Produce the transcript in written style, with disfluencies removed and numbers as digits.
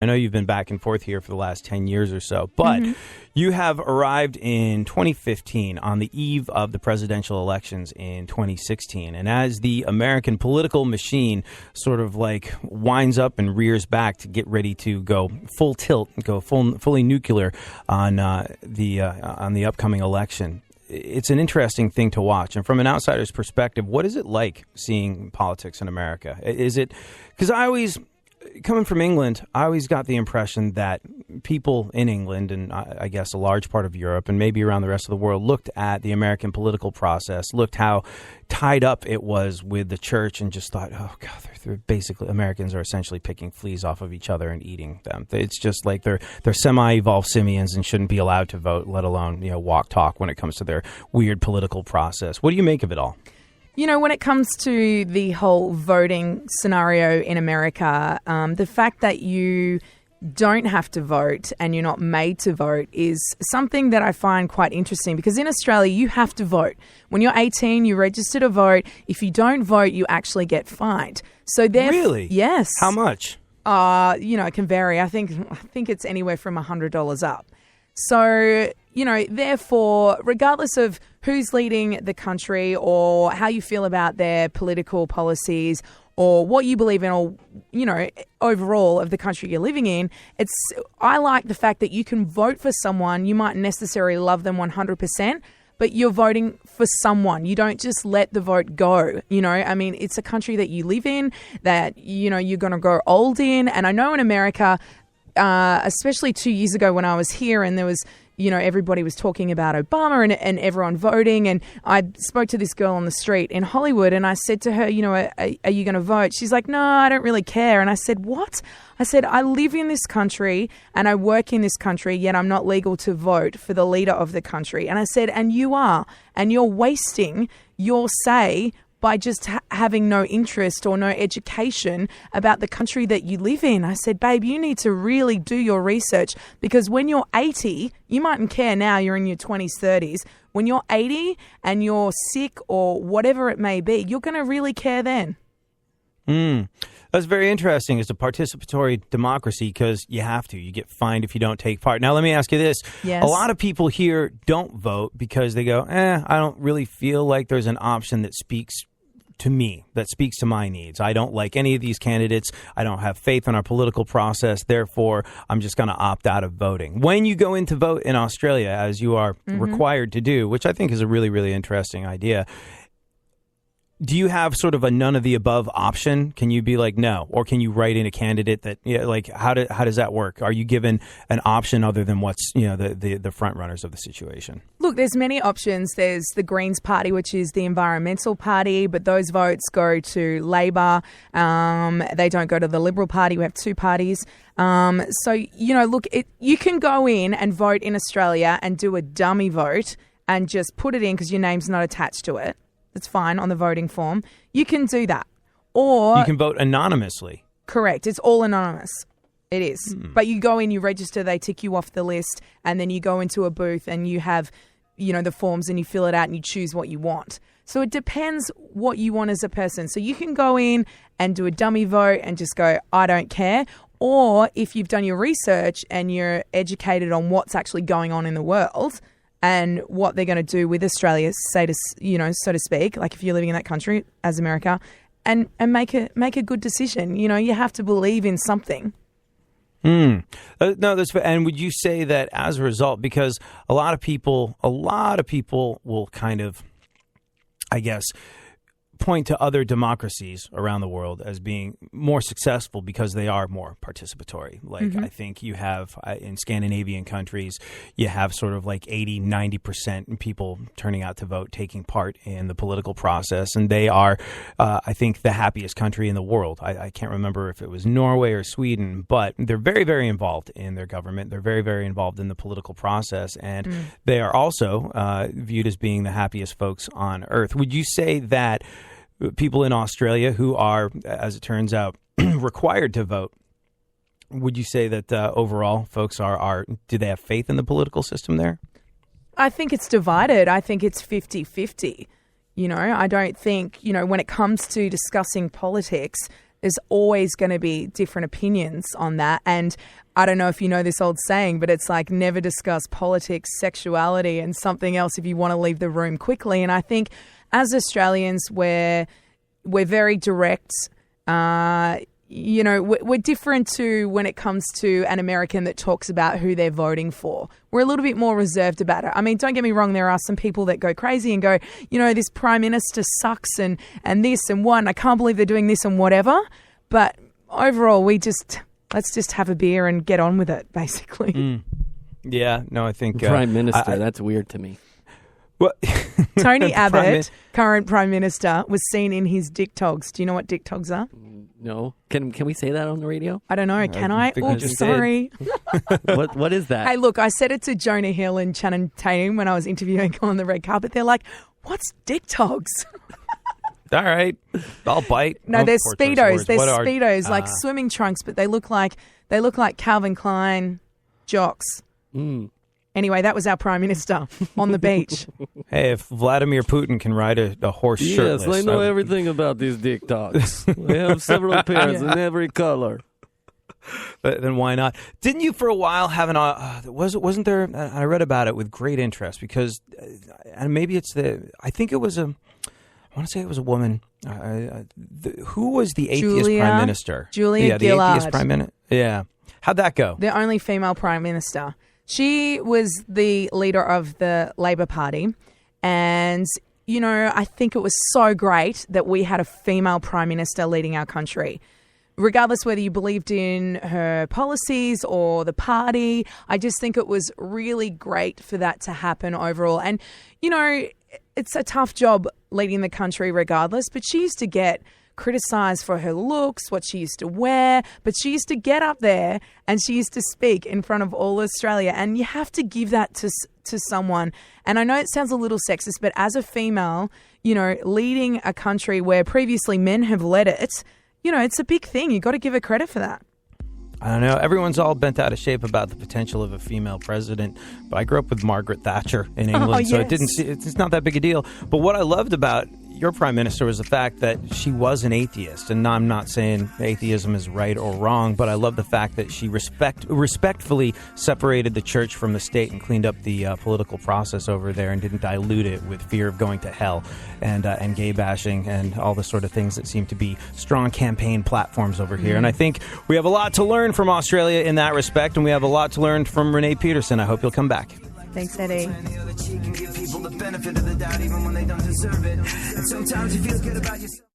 I know you've been back and forth here for the last 10 years or so, but you have arrived in 2015 on the eve of the presidential elections in 2016. And as the American political machine sort of like winds up and rears back to get ready to go full tilt, go fully nuclear on the upcoming election, it's an interesting thing to watch. And from an outsider's perspective, what is it like seeing politics in America? Is it, because coming from England, I always got the impression that people in England and I guess a large part of Europe and maybe around the rest of the world looked at the American political process, looked how tied up it was with the church and just thought, oh, God, they're basically, Americans are essentially picking fleas off of each other and eating them. It's just like they're semi-evolved simians and shouldn't be allowed to vote, let alone, walk talk when it comes to their weird political process. What do you make of it all? When it comes to the whole voting scenario in America, the fact that you don't have to vote and you're not made to vote is something that I find quite interesting, because in Australia, you have to vote. When you're 18, you register to vote. If you don't vote, you actually get fined. So Really? Yes. How much? It can vary. I think it's anywhere from $100 up. So, therefore, regardless of who's leading the country or how you feel about their political policies or what you believe in or, overall of the country you're living in, I like the fact that you can vote for someone. You might necessarily love them 100%, but you're voting for someone. You don't just let the vote go. It's a country that you live in, that, you're going to grow old in. And I know in America, especially 2 years ago when I was here and there was, everybody was talking about Obama and everyone voting. And I spoke to this girl on the street in Hollywood and I said to her, are you going to vote? She's like, no, I don't really care. And I said, what? I said, I live in this country and I work in this country, yet I'm not legal to vote for the leader of the country. And I said, and you are, and you're wasting your say by just having no interest or no education about the country that you live in. I said, babe, you need to really do your research, because when you're 80, you mightn't care now, you're in your 20s, 30s. When you're 80 and you're sick or whatever it may be, you're going to really care then. That's very interesting. It's a participatory democracy because you have to. You get fined if you don't take part. Now, let me ask you this. Yes. A lot of people here don't vote because they go, I don't really feel like there's an option that speaks to me, that speaks to my needs. I don't like any of these candidates. I don't have faith in our political process. Therefore, I'm just going to opt out of voting. When you go in to vote in Australia, as you are required to do, which I think is a really, really interesting idea, do you have sort of a none of the above option? Can you be like, no? Or can you write in a candidate that, how does that work? Are you given an option other than what's, the front runners of the situation? Look, there's many options. There's the Greens Party, which is the environmental party, but those votes go to Labor. They don't go to the Liberal Party. We have two parties. You can go in and vote in Australia and do a dummy vote and just put it in because your name's not attached to it. It's fine on the voting form. You can do that. Or you can vote anonymously. Correct. It's all anonymous. It is. But you go in, you register, they tick you off the list, and then you go into a booth and you have, the forms and you fill it out and you choose what you want. So it depends what you want as a person. So you can go in and do a dummy vote and just go, I don't care. Or if you've done your research and you're educated on what's actually going on in the world and what they're going to do with Australia, so to speak, like if you're living in that country as America, and make a good decision. You have to believe in something. No, and would you say that as a result, because a lot of people will kind of, I guess, point to other democracies around the world as being more successful because they are more participatory. Like I think you have in Scandinavian countries, you have sort of like 80-90% people turning out to vote, taking part in the political process. And they are, I think, the happiest country in the world. I can't remember if it was Norway or Sweden, but they're very, very involved in their government. They're very, very involved in the political process. And they are also viewed as being the happiest folks on earth. Would you say that people in Australia who are, as it turns out, required to vote, would you say that overall folks do they have faith in the political system there? I think it's divided. I think it's 50-50. I don't think, when it comes to discussing politics, there's always going to be different opinions on that. And I don't know if you know this old saying, but it's like never discuss politics, sexuality, and something else if you want to leave the room quickly. And I think as Australians, we're very direct. We're different to when it comes to an American that talks about who they're voting for. We're a little bit more reserved about it. I mean, don't get me wrong, there are some people that go crazy and go, this prime minister sucks and this and what, and I can't believe they're doing this and whatever. But overall, let's just have a beer and get on with it, basically. Yeah, no, I think... Prime minister, that's weird to me. Well, Tony Abbott, current prime minister, was seen in his dick togs. Do you know what dick togs are? No. Can we say that on the radio? I don't know. Can I? Oops, sorry. What is that? Hey, look, I said it to Jonah Hill and Channing Tatum when I was interviewing on the red carpet. They're like, what's dick togs? All right. I'll bite. No, they're Speedos. They're Speedos, like swimming trunks, but they look like Calvin Klein jocks. Anyway, that was our prime minister on the beach. Hey, if Vladimir Putin can ride a horse shirtless. Yes, I know everything about these dick dogs. We have several pairs in every color. But then why not? Didn't you for a while have wasn't there? I read about it with great interest because, and maybe it's I think it was I want to say it was a woman. Who was the atheist prime minister? Julia Gillard. The atheist prime minister. Yeah. How'd that go? The only female prime minister. She was the leader of the Labor Party. And, I think it was so great that we had a female prime minister leading our country. Regardless whether you believed in her policies or the party, I just think it was really great for that to happen overall. And, it's a tough job leading the country regardless, but she used to get criticised for her looks, what she used to wear, but she used to get up there and she used to speak in front of all Australia. And you have to give that to someone. And I know it sounds a little sexist, but as a female, leading a country where previously men have led it, it's a big thing. You've got to give her credit for that. I don't know. Everyone's all bent out of shape about the potential of a female president. But I grew up with Margaret Thatcher in England, so it's not that big a deal. But what I loved about your prime minister was the fact that she was an atheist. And I'm not saying atheism is right or wrong, but I love the fact that she respectfully separated the church from the state and cleaned up the political process over there and didn't dilute it with fear of going to hell and gay bashing and all the sort of things that seem to be strong campaign platforms over here. And I think we have a lot to learn from Australia in that respect, and we have a lot to learn from Renee Peterson. I hope you'll come back. Thanks, Eddie. Give people the benefit of the doubt even when they don't deserve it. And sometimes you feel good about yourself.